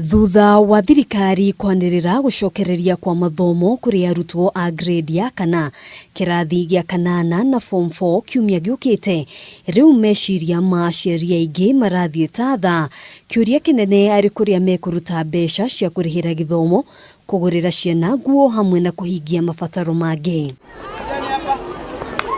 Thutha wa thirikari kwanirira gucokereria kwa mathomo kuri arutwo a grade ya kana kirathi gya kanana na form 4 kiumia giukite riu meciria ma aciari aingi marathie tatha kiuria kinene ari kuria mekuruta mbeca cia kurihira githomo kugurira ciana nguo hamwe na kuhingia mabataro mangi.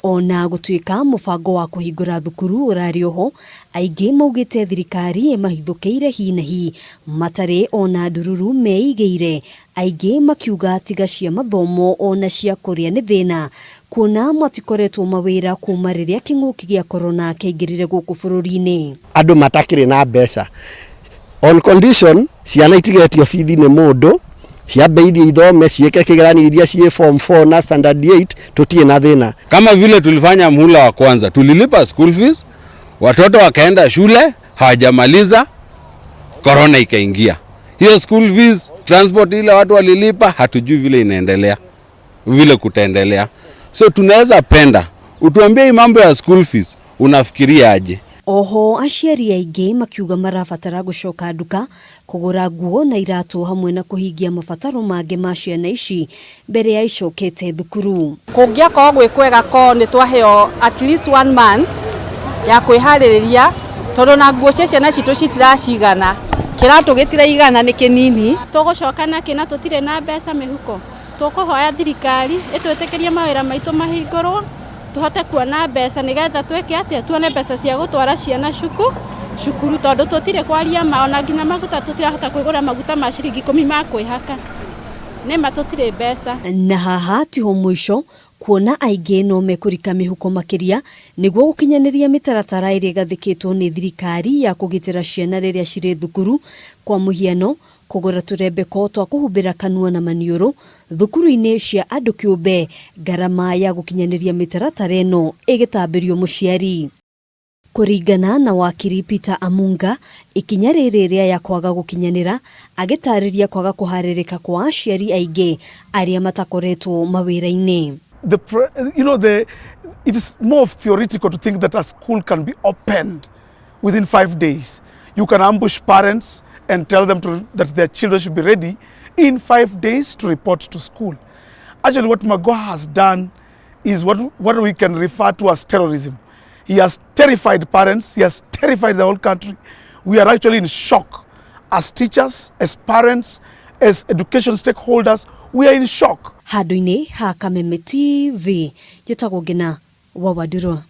Ona gutuika mubango wa kuhingura thukuru urarioho aingi maugite thirikari mahithukeire hi na hi matare ona ndururu meigeire aingi makiuga tiga cia mathomo ona cia kuria ni thina kuona matikoretwo mawira kuma riria kinguki gia corona kaingirire guku bururi-ini. Andu matakire na mbeca on condition ciana itigetio bithi ni mundu ciambeithie ithome cieke kigeranio iria cie form 4 na standard 8 tutie na thina. Kama vile tulifanya mhula wa kwanza, tulilipa school fees, watoto wakaenda shule, hawajamaliza, corona ikaingia. Hiyo school fees, transport ile watu walilipa, hatujui vile inaendelea, vile kutaendelea. So tunaweza penda, utuambie mambo ya school fees, unafikiria aje? Oho aciari aingi makiuga marabatara gucoka nduka kugura nguo na iratu hamwe na kuhingia mabataro mangi ma ciana ici mbere ya icokete thukuru. Kungia ko gwikwega ko ni twaheo at least 1 month ya kwihariria tondu na nguo cia ciana citu citiracigana, kiratu gitiraigana ni kinini, tugucoka na kina tutire na mbeca mihuko. Tukuhoya thirikari itwitikirie mawira maitu mahingurwo tuhote kuona mbeca nigetha tweke atia tuone mbeca cia gutwara ciana cukuru tondu tutire kwaria maona ngina maguta tutirahota kwigura maguta ma ciringi 10 ma kwihaka ni matutire mbeca. Na haha tiho mwisho kuona aingi no mekurika mihuko makiria niguo gukinyaniria mitaratara iria gathikitwo ni thirikari ya kugitira ciana riria ciri thukuru, kwa muhiano kugura turembeko twa kuhumbira kanua na maniuru thukuru-ini cia andu kiumbe, ngarama ya gukinyaniria mitaratara ino igitambirio muciari. Kuringana na wakiri Peter Amunga, ikinya riria ya kwaga gukinyanira agitariria kwaga kuharirika kwa aciari aingi aria matakoretwo mawira-ini. It is more of theoretical to think that a school can be opened within 5 days. You can ambush parents and tell them that their children should be ready in 5 days to report to school. Actually, what Magoha has done is what we can refer to as terrorism. He has terrified parents, he has terrified the whole country. We are actually in shock. As teachers, as parents, as education stakeholders, we are in shock. Haduine ha Kameme TV, yetagwo Ngina wa Wadurwa.